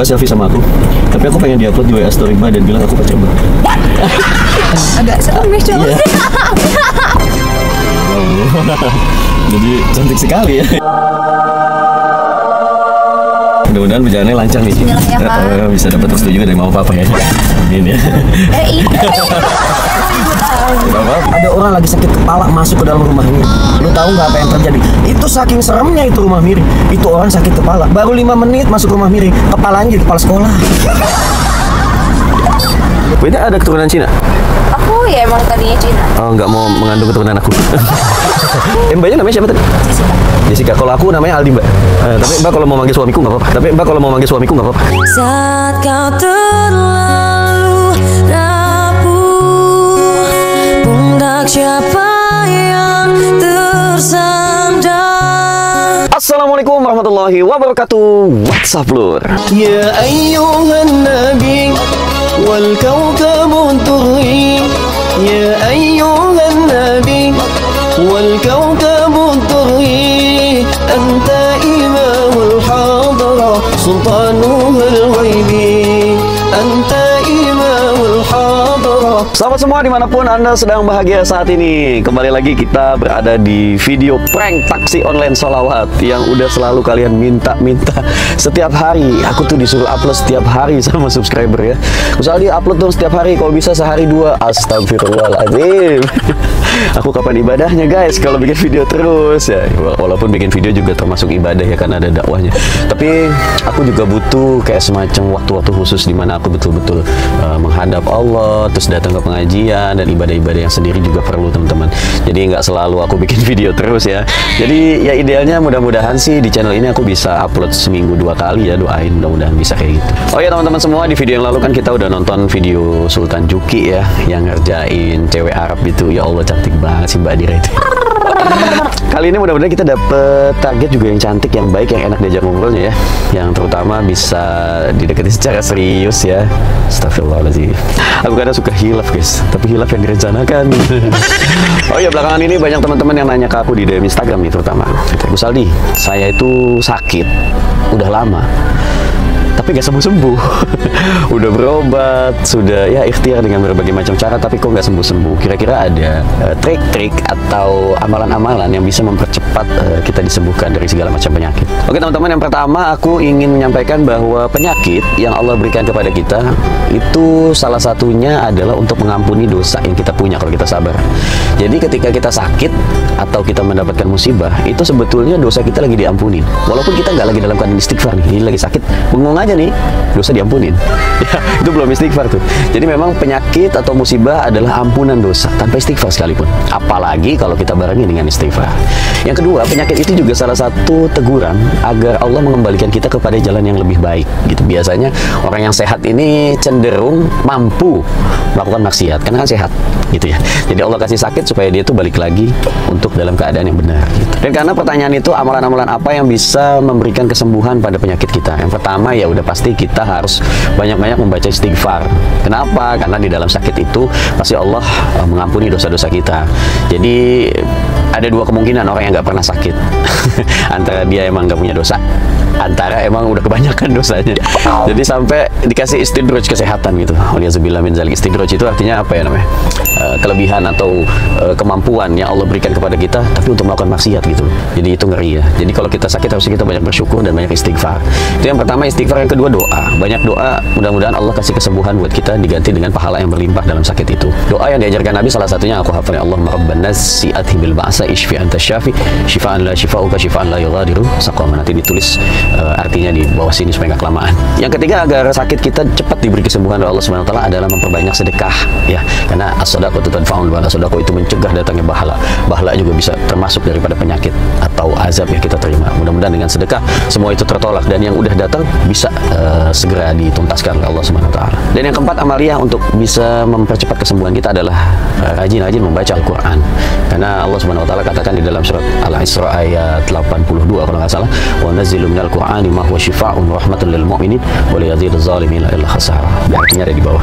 Mbak selfie sama aku. Tapi aku pengen diupload di WA story Mbak dan bilang aku pacar Mbak. Agak serem ya cowok. Jadi cantik sekali ya. Mudah-mudahan berjalannya lancar nih. Bismillah ya, Pak. Bisa dapat restu juga dari mama papa ya. Amin ya. Ada orang lagi sakit kepala masuk ke dalam rumahnya. Lu tahu nggak apa yang terjadi? Itu saking seremnya itu rumah miring. Itu orang sakit kepala. Baru 5 menit masuk rumah miring. Kepalanya jadi kepala sekolah. Beda ada keturunan Cina? Aku ya emang tadinya Cina. Oh, nggak mau mengandung keturunan aku. Mbaknya namanya siapa tadi? Jessica. Jessica. Kalau aku namanya Aldi, Mbak. Tapi Mbak kalau mau manggil suamiku nggak apa-apa. Saat kau terlalu rapuh, pundak siapa yang tersandar. Assalamualaikum warahmatullahi wabarakatuh. What's up, Lur? Ya ayyuhan nabi wal kawkabun turri. Ya ayyuhan nabi wal kawkabun turri. Anta imamul hadara sultanuhul ghaibi. Anta imamul hadara. Sahabat semua dimanapun Anda sedang bahagia saat ini, kembali lagi kita berada di video prank taksi online sholawat yang udah selalu kalian minta setiap hari. Aku tuh disuruh upload setiap hari sama subscriber ya. Misalnya upload dong setiap hari, kalau bisa sehari 2. Astagfirullahaladzim. Aku kapan ibadahnya guys kalau bikin video terus ya. Walaupun bikin video juga termasuk ibadah ya karena ada dakwahnya. Tapi aku juga butuh kayak semacam waktu-waktu khusus di mana aku betul-betul menghadap Allah, terus datang ke pengajian dan ibadah-ibadah yang sendiri juga perlu teman-teman. Jadi nggak selalu aku bikin video terus ya. Jadi ya idealnya mudah-mudahan sih di channel ini aku bisa upload seminggu 2 kali ya. Doain mudah-mudahan bisa kayak gitu. Oh ya teman-teman semua, di video yang lalu kan kita udah nonton video Sultan Juki ya yang ngerjain cewek Arab itu. Ya Allah cantik banget sih Mbak Dira itu. Kali ini mudah-mudahan kita dapet target juga yang cantik, yang baik, yang enak diajak ngobrolnya ya. Yang terutama bisa dideketin secara serius ya. Astagfirullahaladzim. Aku kadang suka hilaf guys, tapi hilaf yang direncanakan. Oh iya, belakangan ini banyak teman-teman yang nanya ke aku di DM Instagram nih terutama. Bu Saldi, saya itu sakit udah lama tapi nggak sembuh-sembuh. Udah berobat, sudah ya ikhtiar dengan berbagai macam cara, tapi kok nggak sembuh-sembuh. Kira-kira ada trik-trik atau amalan-amalan yang bisa mempercepat kita disembuhkan dari segala macam penyakit? Oke teman-teman, yang pertama aku ingin menyampaikan bahwa penyakit yang Allah berikan kepada kita itu salah satunya adalah untuk mengampuni dosa yang kita punya kalau kita sabar. Jadi ketika kita sakit atau kita mendapatkan musibah, itu sebetulnya dosa kita lagi diampunin. Walaupun kita nggak lagi dalam keadaan istighfar nih, ini lagi sakit, bengong aja nih, dosa diampunin. Ya, itu belum istighfar tuh. Jadi memang penyakit atau musibah adalah ampunan dosa tanpa istighfar sekalipun. Apalagi kalau kita barengi dengan istighfar. Yang kedua, penyakit itu juga salah satu teguran agar Allah mengembalikan kita kepada jalan yang lebih baik. Gitu. Biasanya orang yang sehat ini cenderung mampu melakukan maksiat karena kan sehat, gitu ya. Jadi Allah kasih sakit supaya dia tuh balik lagi untuk dalam keadaan yang benar. Gitu. Dan karena pertanyaan itu, amalan-amalan apa yang bisa memberikan kesembuhan pada penyakit kita? Yang pertama ya udah pasti kita harus banyak-banyak membaca istighfar. Kenapa? Karena di dalam sakit itu pasti Allah mengampuni dosa-dosa kita. Jadi ada 2 kemungkinan orang yang nggak pernah sakit. Antara dia emang nggak punya dosa, antara emang udah kebanyakan dosanya. Jadi sampai dikasih istidraj kesehatan gitu. Waliyadzubillah min zalik. Istidraj itu artinya apa ya namanya? Kelebihan atau kemampuan yang Allah berikan kepada kita tapi untuk melakukan maksiat gitu. Jadi itu ngeri ya. Jadi kalau kita sakit harusnya kita banyak bersyukur dan banyak istighfar. Itu yang pertama, istighfar. Yang kedua doa. Banyak doa, mudah-mudahan Allah kasih kesembuhan buat kita diganti dengan pahala yang berlimpah dalam sakit itu. Doa yang diajarkan Nabi salah satunya aku hafal, ya Allahumma rabban nas si'athi bil ba'sa ishfi anta syafi syifaan la syifauka syifaan la yughadiru saqama. Nanti ditulis artinya di bawah sini supaya nggak kelamaan. Yang ketiga, agar sakit kita cepat diberi kesembuhan oleh Allah Subhanahu wa taala adalah memperbanyak sedekah ya. Karena as-shadaqatu tadfa'ul bala. Sedekah itu mencegah datangnya bahala. Bahala juga bisa termasuk daripada penyakit atau azab yang kita terima. Mudah-mudahan dengan sedekah semua itu tertolak dan yang udah datang bisa segera dituntaskan oleh Allah Subhanahu wa taala. Dan yang keempat, amalia untuk bisa mempercepat kesembuhan kita adalah rajin-rajin membaca Al-Qur'an. Karena Allah Subhanahu wa taala katakan di dalam surat Al-Isra ayat 82 kalau nggak salah, wa nazzilu minal Qur'ani ma huwa shifaa'un wa rahmatun lil mu'minin wa la yaziduz zalimin illa khasara. Biarnya ada di bawah.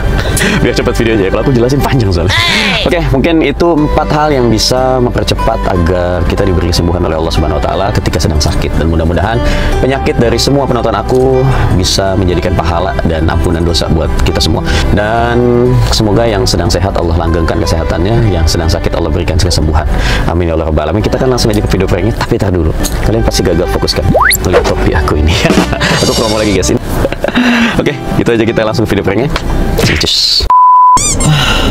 Biar cepat videonya. Kalau aku jelasin panjang soalnya. Oke, mungkin itu 4 hal yang bisa mempercepat agar kita diberi kesembuhan oleh Allah Subhanahu wa taala ketika sedang sakit, dan mudah-mudahan penyakit dari semua penonton aku bisa menjadikan pahala dan ampunan dosa buat kita semua. Dan semoga yang sedang sehat Allah langgengkan kesehatannya, yang sedang sakit Allah berikan kesembuhan. Amin ya Allah rabbal alamin. Kita kan langsung aja ke video pranknya, tapi tar dulu. Kalian pasti gagal fokus kan melihat topi aku ini. Aku promo lagi guys ini. Oke, gitu aja, kita langsung ke video pranknya. Cus.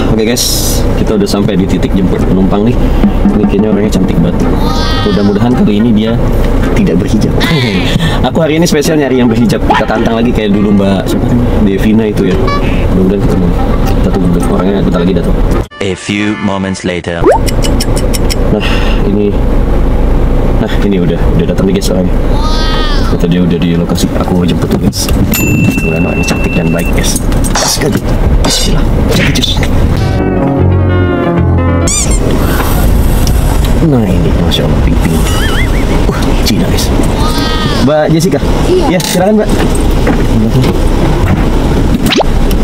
Oke guys, kita udah sampai di titik jemput penumpang nih. Ini kayaknya orangnya cantik banget. Mudah-mudahan kali ini dia tidak berhijab. Aku hari ini spesial nyari yang berhijab. Kita tantang lagi kayak dulu Mbak siapa namanya? Devina itu ya. Mudah-mudahan ketemu. Kita tunggu orangnya, kita lagi datang. A few moments later. Nah ini udah datang nih guys orangnya. Kata dia udah di lokasi, aku jemput tuh guys. Mudah-mudahan orangnya cantik dan baik guys. Sekali. Bismillah. Cus. Nah ini Masya Allah pink. Cina guys. Mbak Jessica. Iya. Ya silakan Mbak.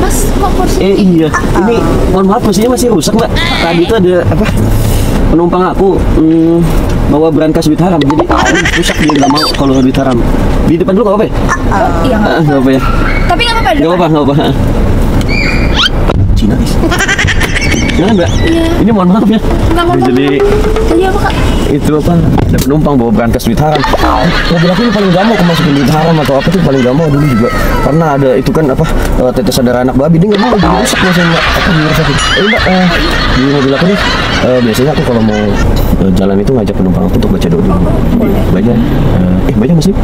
Mas, kok kursi? Iya. Ini mohon maaf kursinya masih rusak Mbak. Tadi itu ada apa? Penumpang aku bawa berangkas duit haram, jadi rusak, dia nggak mau kalau duit haram. Di depan dulu nggak apa-apa ya? Iya, Nggak apa ya? tapi nggak apa-apa. Nggak apa. Cina guys. Jangan Mbak. Iya. Ini mohon maaf ya. Nggak apa-apa. Jadi Tadi apa Kak? itu apa? Ada penumpang bawa berangkas duit haram. Mobil aku ini paling gak mau kemasukin duit haram atau apa tuh, paling gak mau dulu juga. Karena ada itu kan apa, tetes darah anak babi, dia nggak mau, jadi rusak biasanya Mbak. Apa dirusakin? Mbak, di mobil aku nih biasanya aku kalau mau jalan itu ngajak penumpang aku untuk baca doa dulu. Baca muslim?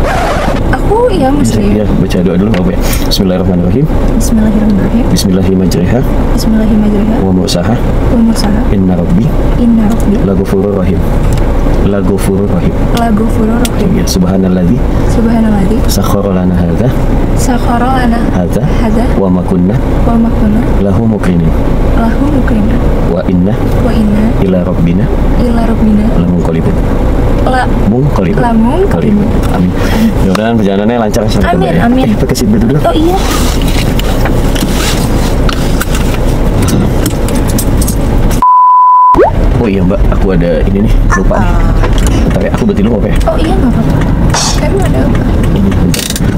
Aku ya muslim. Ya, baca doa dulu apa ya? Bismillahirrahmanirrahim. Bismillahirrahmanirrahim. Bismillahirrahmanirrahim. Bismillahirrahmanirrahim. Wa mursaha. Wa mursaha. Inna rabbi Inna rabbi laghafurur rahim. Laghafurur rahim. laghafurur rahim. Ya, subhanalladzi Subhanalladzi sakhkhara lana hadza sakhkhara lana hadza hadza wa ma kunna wa ma kunna lahu muqrinin lahu muqrinin wa inna wa inna ila rabbina ila rabbina lamunqalibun. Munqalibun. lamunqalibun. Amin. Mudah-mudahan perjalanannya lancar sampai Amin, Mbak ya. amin. Pakai seatbelt dulu. Oh iya. Oh iya Mbak, aku ada ini nih, lupa nih. Bentar ya, aku berhenti dulu apa ya? Oh iya, nggak apa-apa. Emang ada apa?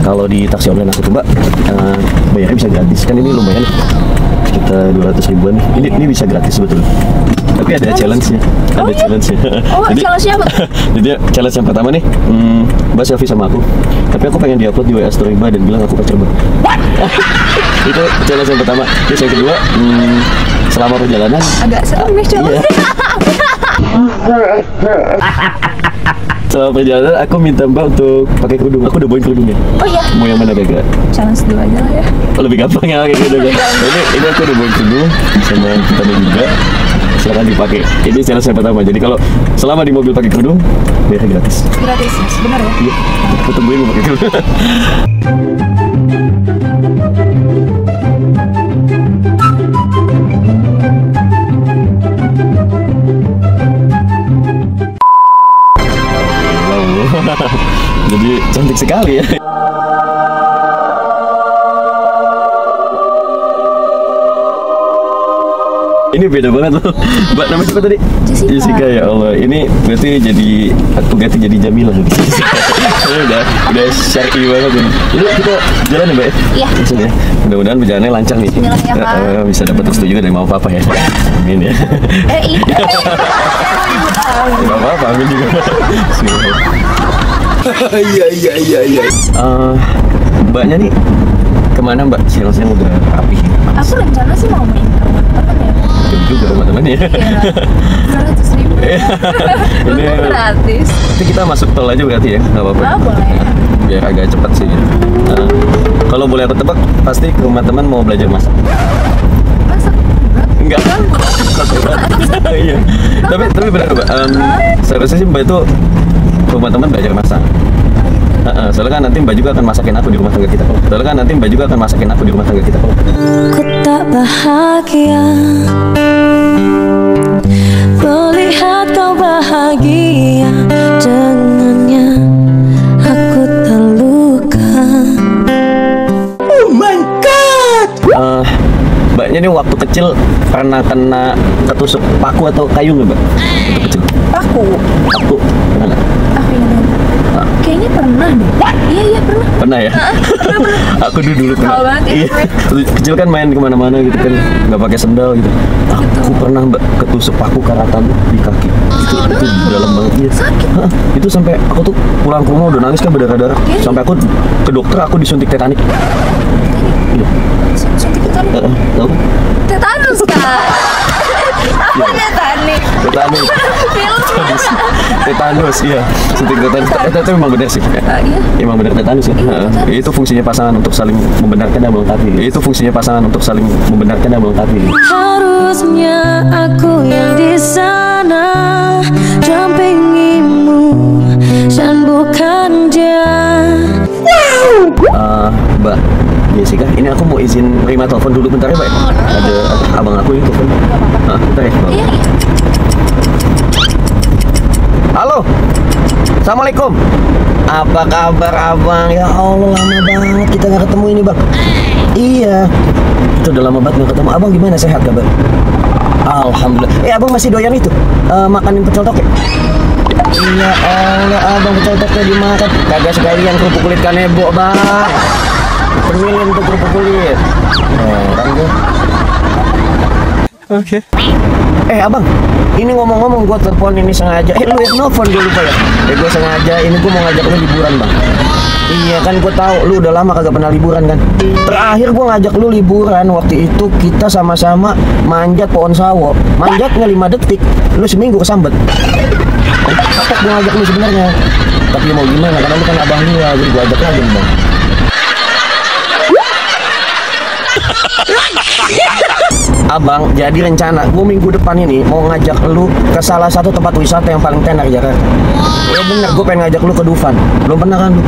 Kalau di taksi online aku tuh Mbak, bayarnya bisa gratis. Kan ini lumayan sekitar 200 ribuan nih. Ini bisa gratis betul. Tapi ada challenge-nya. Ada iya? challenge-nya. Oh, challenge-nya apa? Jadi challenge yang pertama nih, Mbak selfie sama aku. Tapi aku pengen di-upload di WA story Mbak dan bilang aku pacar Mbak. Itu challenge yang pertama. Terus yang kedua, selama perjalanan Agak serem nih coba. Iya. Selama perjalanan aku minta Mbak untuk pakai kerudung. Aku udah bawain kerudungnya. Oh iya. Mau yang mana gak? Challenge dulu aja lah ya. Lebih gampang ya kayak gitu kan. Ini aku udah bawain kerudung sama vitamin juga. Silakan dipakai. Ini challenge yang pertama. Jadi kalau selama di mobil pakai kerudung, bayarnya gratis. Gratis, Mas. Benar ya? Iya. Aku tungguin mau pakai kerudung. Jadi cantik sekali ya. Ini beda banget loh. Mbak namanya siapa tadi? Jessica. Jessica, ya Allah. Ini berarti jadi aku ganti jadi Jamilah nih. udah syar'i banget ini. Jadi kita jalan ya Mbak ya? Iya. Langsung ya. Mudah-mudahan perjalanannya lancar nih. Bismillah ya, Pak. Bisa dapat restu juga dari mama papa ya. Amin ya. Iya. Gak apa-apa, amin juga. Iya. Mbaknya nih kemana Mbak? Siang-siang udah rapi. Aku rencana sih mau main ke rumah teman ya. Jauh juga rumah temannya. Iya. 200 ribu. Ini Gratis. nanti kita masuk tol aja berarti ya, nggak apa-apa. Oh, boleh. Biar agak cepat sih. Kalau boleh aku tebak, pasti ke rumah teman mau belajar masak. Masak Enggak. Iya. Tapi benar Mbak. Seharusnya sih Mbak itu ke rumah teman belajar masak. Soalnya kan nanti Mbak juga akan masakin aku di rumah tangga kita. Ku tak bahagia melihat kau bahagia dengannya. Aku terluka waktu kecil pernah kena ketusuk paku atau kayu nggak, Mbak? Waktu kecil. Paku. Paku, pernah nggak? Aku ingat. Kayaknya pernah deh. Iya pernah. Pernah ya? Aku dulu pernah. Tahu banget ya, Iya. Kecil kan main kemana-mana gitu kan, nggak pakai sendal gitu. Aku pernah, Mbak, ketusuk paku karatan di kaki. Itu dalam banget dia. Sakit. Itu sampai aku tuh pulang ke rumah udah nangis kan berdarah-darah. Sampai aku ke dokter, aku disuntik tetanik. Iya. Suntik tetanik. Tahu? Tetanus kan? Apa tetanik? Tetanik. Film. Tetanus, iya. Suntik tetanus. Itu memang benar sih. Iya. Emang benar tetanus ya. Itu fungsinya pasangan untuk saling membenarkan dan melengkapi. Itu fungsinya pasangan untuk saling membenarkan dan melengkapi. Harusnya aku yang di sana dampingimu dan bukan dia. Mbak Jessica, ini aku mau izin terima telepon dulu bentar ya, Mbak. Ada abang aku ini telepon. Bentar ya, Mbak. Iya. Halo, assalamualaikum. Apa kabar abang? Ya Allah, lama banget kita nggak ketemu ini, Bang. Iya, itu udah lama banget nggak ketemu. Abang gimana, sehat gak, Bang? Alhamdulillah. Abang masih doyan itu makanin pecel toke? Iya Allah, abang pecel toke dimakan. Kagak sekalian kerupuk kulit kanebo, Bang. Pemilin untuk kerupuk kulit. Kan gue. Oke. Abang, ini ngomong-ngomong gue telepon ini sengaja. Lu yang nelfon gue lupa ya. Gue sengaja, ini gue mau ngajak lu liburan, Bang. Iya kan, gue tahu lu udah lama kagak pernah liburan kan. Terakhir gue ngajak lu liburan waktu itu kita sama-sama manjat pohon sawo. Manjatnya 5 detik, lu seminggu kesambet. Apa gue ngajak lu sebenarnya? Tapi mau gimana? Karena lu kan abang gua, jadi gue ajak lagi, Bang. Abang, jadi rencana gue minggu depan ini mau ngajak lu ke salah satu tempat wisata yang paling tenar di Jakarta. Bener, gue pengen ngajak lu ke Dufan. Belum pernah kan lu?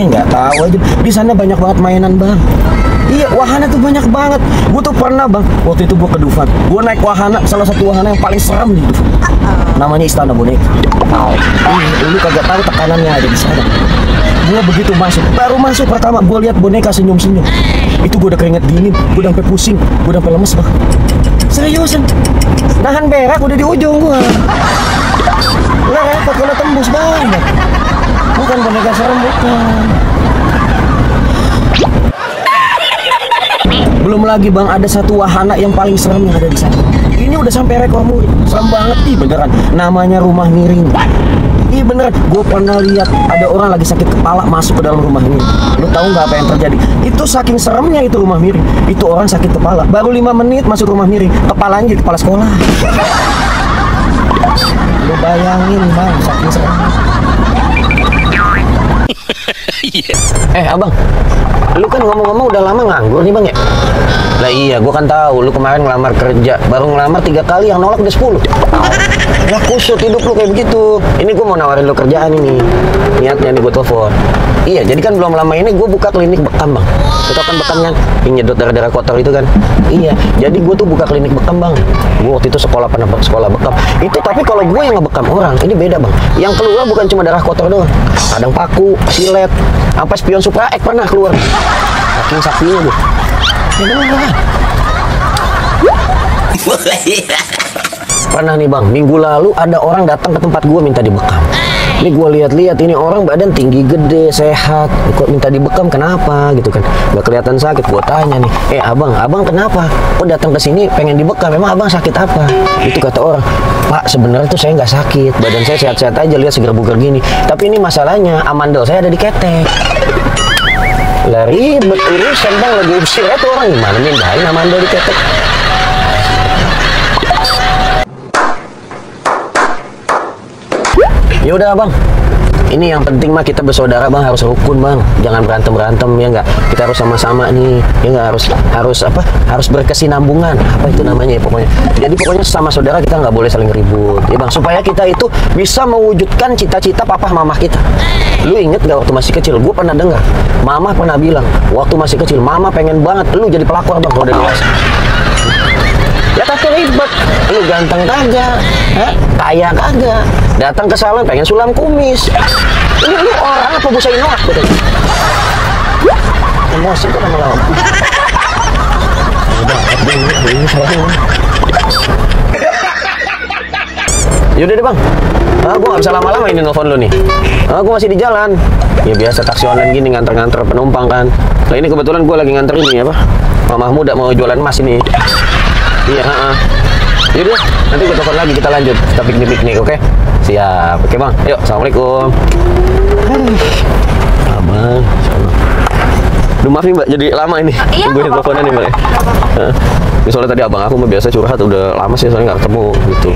Nggak tahu aja. Di sana banyak banget mainan, Bang. Iya, wahana tuh banyak banget. Gue tuh pernah, Bang. Waktu itu gue ke Dufan. Gue naik wahana, salah satu wahana yang paling seram di Dufan. Namanya Istana Boneka. Lu kagak tahu tekanan yang ada di sana. Gue begitu masuk, baru masuk pertama gue lihat boneka senyum-senyum. Itu gue udah keringet dingin, gue udah sampai pusing, gue udah sampai lemes, Bang. Seriusan, nahan berak udah di ujung gue. Nggak repot kalau tembus banget. Bukan boneka serem, bukan. Belum lagi, Bang, ada satu wahana yang paling serem yang ada di sana. Ini udah sampai rekor muri, serem banget, beneran. Namanya rumah miring. Beneran, gue pernah lihat ada orang lagi sakit kepala masuk ke dalam rumah miring. Lu tahu nggak apa yang terjadi? Itu saking seremnya itu rumah miring. Itu orang sakit kepala, baru 5 menit masuk rumah miring, kepalanya jadi kepala sekolah. Lu bayangin, Bang, saking seremnya. Abang, lu kan ngomong-ngomong udah lama nganggur nih, Bang, ya? Lah iya, gua kan tahu lu kemarin ngelamar kerja, baru ngelamar 3 kali, yang nolak udah 10. Lah kusut hidup lu kayak begitu. Ini gua mau nawarin lu kerjaan ini. Niatnya nih gua telepon. Iya, jadi kan belum lama ini gua buka klinik bekam, Bang. Lu tau kan bekam yang nyedot darah-darah kotor itu kan? Iya, jadi gua tuh buka klinik bekam, Bang. Gua waktu itu sekolah bekam. Itu tapi kalau gua yang ngebekam orang, ini beda, Bang. Yang keluar bukan cuma darah kotor doang. Kadang paku, silet, apa spion Supra X pernah keluar. Saking saktinya tuh. Pernah nih, Bang, minggu lalu ada orang datang ke tempat gua minta dibekam. Ini gua lihat-lihat, ini orang badan tinggi, gede, sehat, kok minta dibekam, kenapa gitu kan? Gak kelihatan sakit. Gua tanya nih, abang kenapa? Kok datang ke sini pengen dibekam? Memang abang sakit apa? Itu kata orang, Pak, sebenarnya tuh saya nggak sakit, badan saya sehat-sehat aja, lihat seger bugar gini. Tapi ini masalahnya amandel saya ada di ketek. Lah ribet urusan, Bang, lagi usir itu orang, gimana mindahin amandel di ketek? Ya udah, Bang, ini yang penting mah kita bersaudara, Bang, harus rukun, Bang, jangan berantem ya nggak, kita harus sama-sama nih, ya nggak, harus berkesinambungan, apa itu namanya ya pokoknya. Jadi pokoknya sama saudara kita nggak boleh saling ribut, ya, Bang, supaya kita itu bisa mewujudkan cita-cita papa mama kita. Lu inget nggak waktu masih kecil, gue pernah dengar mama pernah bilang waktu masih kecil, mama pengen banget lu jadi pelakor, Bang, kalau udah dewasa. Ya tapi ribet, lu ganteng kagak, kaya kagak, datang ke salon pengen sulam kumis. Lu orang apa busain noak betul? Emosi kok lama-lama. Yaudah deh bang, gue gak bisa lama-lama ini nelfon lu nih. Gue masih di jalan. Ya biasa taksi online gini nganter-nganter penumpang kan. Nah ini kebetulan gue lagi nganter ini apa? Mamah muda mau jualan emas ini. Iya, Yaudah, nanti gue telepon lagi, kita lanjut. Kita piknik, oke? Siap. Oke bang, yuk, assalamualaikum. Abang, aduh maaf nih mbak, jadi lama ini. Iya, Tungguin teleponnya nih mbak. Ini soalnya tadi abang aku mah biasa curhat udah lama sih soalnya nggak ketemu gitu.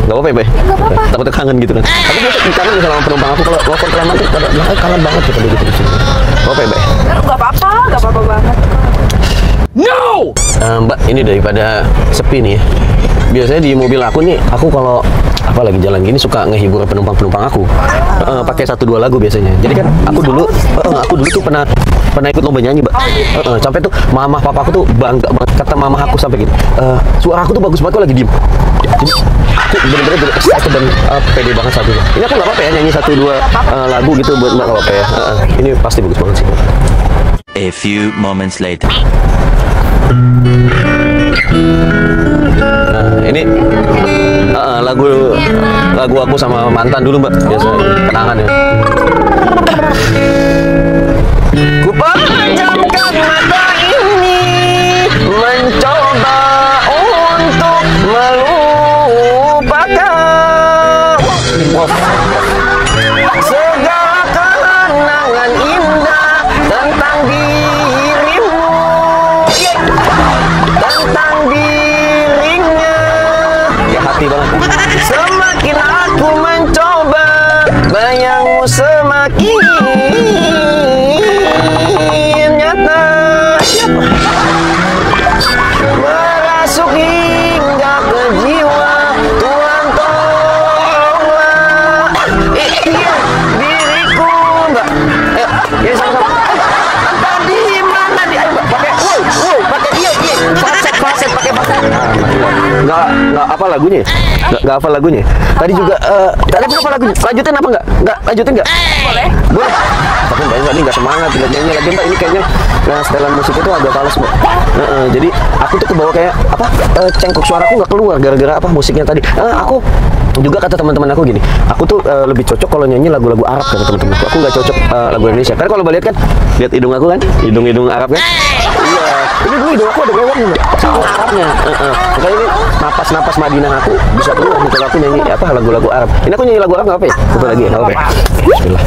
Nggak apa-apa ya mbak? Nggak apa-apa. Takutnya kangen gitu kan. Tapi biasa kangen sama penumpang aku kalau telepon kelamaan tuh pada bilang kangen banget gitu gitu. Nggak apa ya mbak? Nggak apa-apa banget. No! Mbak, ini daripada sepi nih ya. Biasanya di mobil aku nih, aku kalau apa lagi jalan gini suka ngehibur penumpang aku. Pakai 1-2 lagu biasanya. Jadi kan aku dulu tuh pernah ikut lomba nyanyi, Mbak. Sampai tuh mama papa aku tuh bangga banget, kata mama aku sampai gitu. Suara aku tuh bagus banget kalau lagi diem. Jadi aku bener-bener excited dan pede banget saat itu. Ini aku nggak apa-apa ya nyanyi 1-2 lagu gitu buat Mbak, nggak apa-apa ya. Ini pasti bagus banget sih. A few moments later. Nah, ini lagu aku sama mantan dulu mbak, biasa kenangan ya. Ku pejamkan mata ini mencoba untuk melupakan segala kenangan indah tentang dirimu, tentang dirinya. Ya hati banget. Semakin aku mencoba, bayangmu semakin nyata. Merasuk hingga ke jiwa, Tuhan tolonglah diriku mbak. Ini sama-sama. Entah di mana di pakai pakai iya falset pakai falset. Nggak apa lagunya? Nggak apa lagunya. Tadi juga tadi apa lagunya? Lanjutin apa nggak? Lanjutin nggak? Boleh. Boleh. Tapi mbak ini nggak semangat tidak nyanyi lagi mbak, ini kayaknya setelan musik itu agak fals mbak. Jadi aku tuh kebawa kayak apa? Cengkok suaraku nggak keluar gara-gara apa musiknya tadi. Aku juga kata teman-teman aku gini, aku tuh lebih cocok kalau nyanyi lagu-lagu Arab kata teman-teman aku nggak cocok lagu Indonesia. Karena kalau lihat kan, lihat hidung aku kan, hidung Arab kan. Iya, ini dulu hidung aku ada lewatnya mbak, Arabnya. Makanya ini napas Madinah aku bisa keluar nih kalau aku nyanyi apa lagu-lagu Arab. Ini aku nyanyi lagu Arab nggak apa ya? Coba lagi ya, nggak apa ya? Bismillah.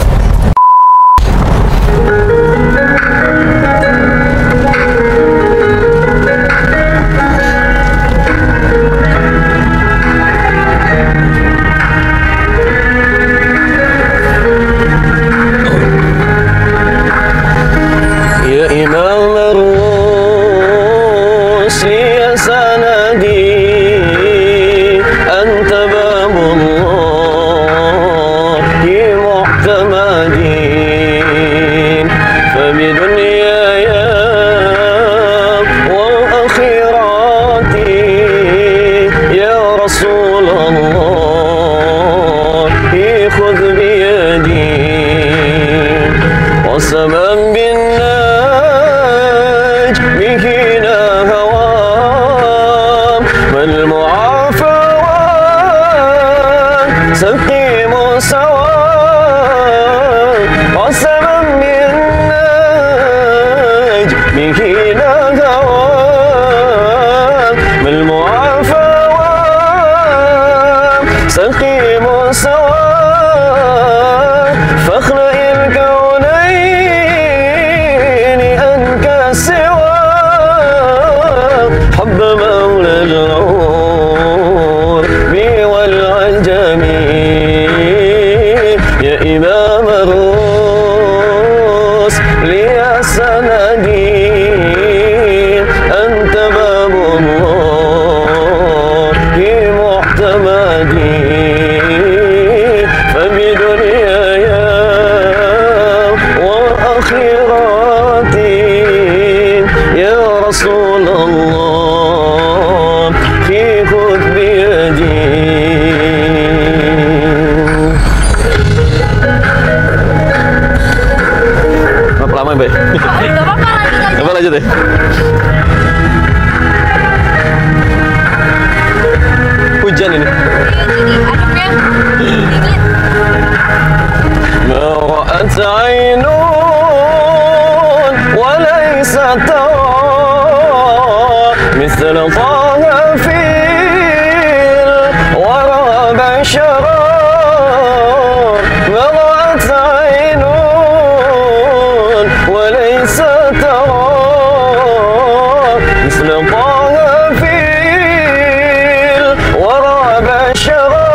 Ya Imam Rusli sanadi anta babullah mu'tamadin fabidunyaya wa akhirati ya Rasulullah khudh biyadi وسبا بالنجم هنا هوام والمعافى سقيم سواء وسبا بالنجم هنا هوام والمعافى سقيم سواء فاخلق الكونين أنك سوى حب مولى الغور والعجم يا إمام الرسل يا سندي أنت باب الله معتمدي فبدنياي وآخرتي يا رسول الله خذ بيدي. Lama mbak? Nggak apa-apa, lanjut aja. Apa lanjut ya? Dikit. مرأت عين وليس ترى مثل طه في الورى بشرا مرأت عين وليس ترى مثل طه في الورى بشرا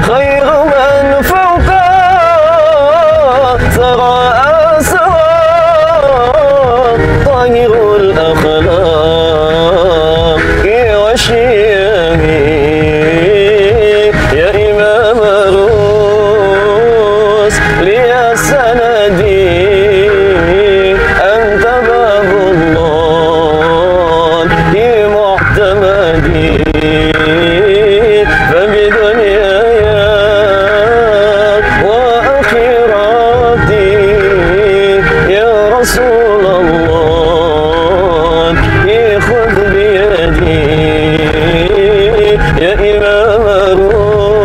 خير من فوق ثرى أسرى طاهر الأخلاق وشيمه يا إمام الروس لي سندي أنت باب الله معتمدي فبدنياي وآخرتي يا رسول الله خذ بيدي يا إمام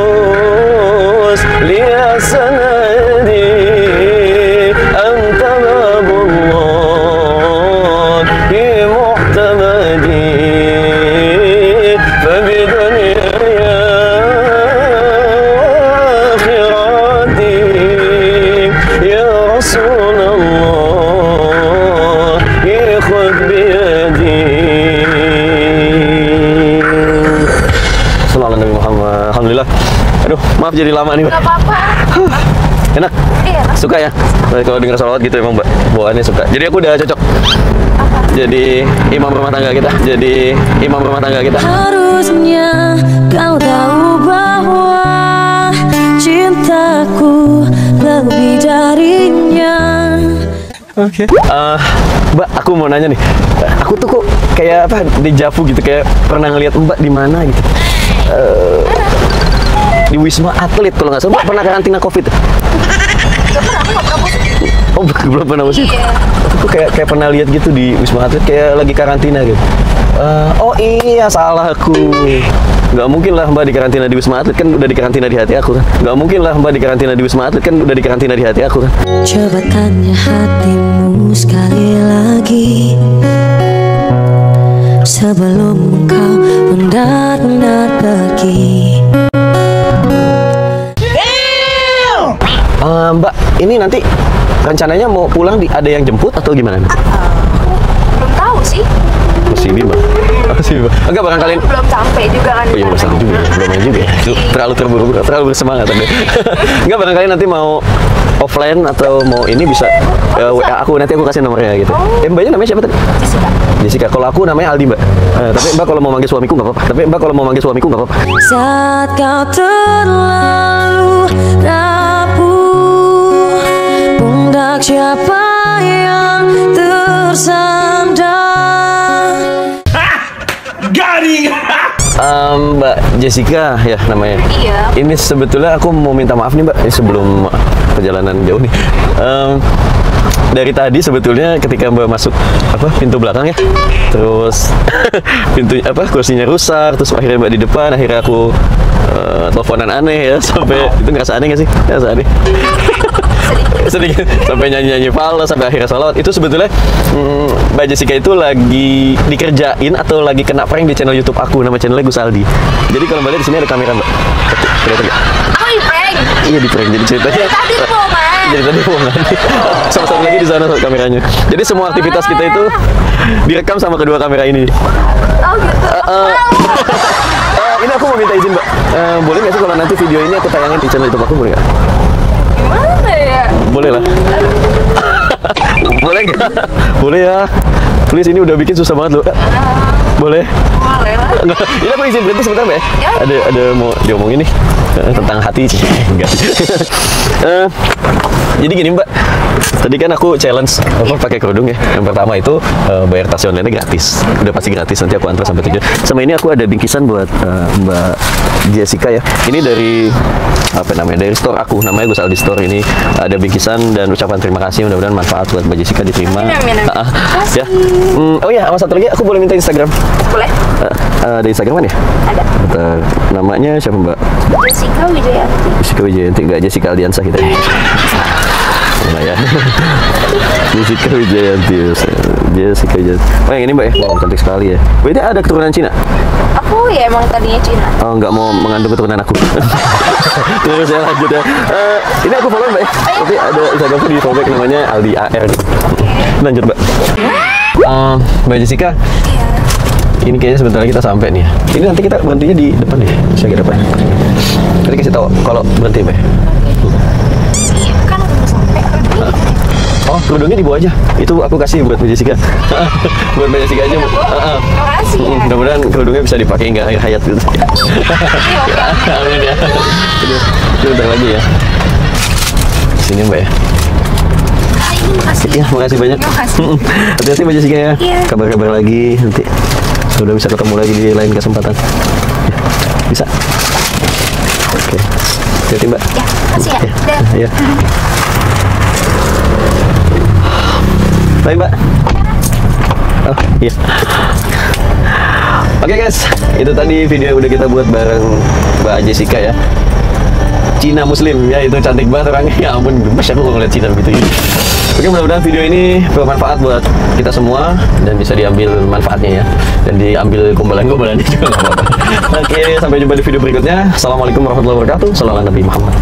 الروس لي سندي أنت باب الله معتمدي فبدنياي وآخرتي يا رسول الله خذ بيدي. Sallallahu Nabi Muhammad. Alhamdulillah. Aduh, maaf jadi lama nih, Mbak. Gak apa-apa. Enak? Iya. Suka ya? Kalau dengar salawat gitu emang, Mbak. Bawaannya suka. Jadi aku udah cocok. Jadi imam rumah tangga kita. Harusnya kau tahu bahwa cintaku lebih darinya. Oke. Mbak, aku mau nanya nih. Aku tuh kok kayak apa? Dejavu gitu, kayak pernah ngeliat Mbak di mana gitu. Di Wisma Atlet kalau nggak salah. Mbak pernah karantina COVID? Gak pernah, aku gak pernah musim. Oh, belum pernah musim. Iya. Aku kayak pernah lihat gitu di Wisma Atlet, kayak lagi karantina gitu. Oh iya, salah aku. Nggak mungkin lah Mbak di karantina di Wisma Atlet, kan udah di karantina di hati aku kan. Nggak mungkin lah Mbak di karantina di Wisma Atlet, kan udah di karantina di hati aku kan. Coba tanya hatimu sekali lagi sebelum kau benar-benar pergi. Mbak, ini nanti rencananya mau pulang ada yang jemput atau gimana? Belum tahu sih. Masih di Mbak. Masih Mbak. Enggak barangkali. Belum sampai juga kan. Oh iya, belum sampai juga. Belum main juga. Terlalu terburu-buru, terlalu bersemangat tadi. Enggak barangkali nanti mau offline atau mau ini bisa WA aku, nanti aku kasih nomornya gitu. Mbaknya namanya siapa tadi? Jessica. Jessica. Kalau aku namanya Aldi, Mbak. Tapi Mbak kalau mau manggil suamiku nggak apa-apa. Saat kau terlalu rapuh, pundak siapa yang tersandar? Mbak Jessica ya namanya. Iya. Ini sebetulnya aku mau minta maaf nih Mbak, ini sebelum perjalanan jauh nih. Dari tadi sebetulnya ketika Mbak masuk pintu belakang ya, terus pintu kursinya rusak, terus akhirnya Mbak di depan, akhirnya aku teleponan aneh ya, sampai itu ngerasa aneh nggak sih? Ngerasa aneh. Sedikit sampai nyanyi-nyanyi fals sampai akhirnya salawat. Itu sebetulnya Mbak Jessica itu lagi dikerjain atau lagi kena prank di channel YouTube aku, nama channelnya Gus Aldi. Jadi kalau Mbak lihat di sini ada kamera Mbak. Kelihatan nggak? Aku di prank. Iya di prank. Jadi ceritanya. Tadi bohongan. Jadi tadi bohongan. Sama-sama lagi di sana kameranya. Jadi semua aktivitas kita itu direkam sama kedua kamera ini. Oh gitu. Ini aku mau minta izin Mbak. Boleh nggak sih kalau nanti video ini aku tayangin di channel YouTube aku, boleh nggak? Gimana ya? Boleh lah. Boleh nggak? Boleh ya. Please, ini udah bikin susah banget loh. Boleh? Boleh lah. Ini aku izin berhenti sebentar Mbak. Ya. Ada mau diomongin nih tentang hati sih. Enggak. Jadi gini Mbak. Tadi kan aku challenge pakai kerudung ya. Yang pertama itu bayar taksi online gratis. Udah pasti gratis, nanti aku antar sampai tujuan. Sama ini aku ada bingkisan buat Mbak Jessica ya. Ini dari dari store aku, namanya Gus Aldi Store. Ini ada bingkisan dan ucapan terima kasih, mudah-mudahan manfaat buat Mbak Jessica diterima. Amin. Ya. Oh ya, sama satu lagi aku boleh minta Instagram. Boleh? Ada Instagram ya? Ada. Bentar. Namanya siapa Mbak? Jessica Wijayanti. Jessica Wijayanti, nggak Jessica Aldiansah kita. Nah ya. Jessica Wijayanti. Jessica Wijayanti. Oh yang ini Mbak ya? Wow, cantik sekali ya. Berarti ada keturunan Cina? Aku ya emang tadinya Cina. Oh, nggak mau mengandung keturunan aku. Terus saya lanjut ya. Ini aku follow Mbak ya. Tapi ada Instagramku di follow back namanya Aldi AR. Lanjut Mbak. Mbak Jessica. Iya. Ini kayaknya sebentar lagi kita sampai nih ya. Ini nanti kita berhentinya di depan ya. Saya ke depan. Tadi kasih tahu kalau berhenti Mbak. Iya, kan udah sampai. Oh, kerudungnya dibawa aja. Itu aku kasih buat Mbak Jessica. Buat Mbak Jessica aja, Bu. Makasih ya. Mudah-mudahan kerudungnya bisa dipakai nggak akhir hayat gitu. Amin ya. Itu bentar lagi ya. Sini Mbak ya. Makasih. Ya, makasih banyak. Makasih. Hati-hati Mbak Jessica ya. Iya. Kabar-kabar lagi nanti. Sudah bisa ketemu lagi di lain kesempatan. Ya, bisa. Oke. Hati-hati Mbak. Ya, makasih ya. Dah. Ya. Bye Mbak. Oh iya. Oke guys, itu tadi video yang udah kita buat bareng Mbak Jessica ya. Cina Muslim ya, itu cantik banget orangnya. Ya ampun, gemes aku ngeliat Cina begitu. Oke, mudah-mudahan video ini bermanfaat buat kita semua dan bisa diambil manfaatnya ya, dan diambil gombalan-gombalannya juga nggak apa-apa. Oke, sampai jumpa di video berikutnya. Assalamualaikum warahmatullahi wabarakatuh. Salam Nabi Muhammad.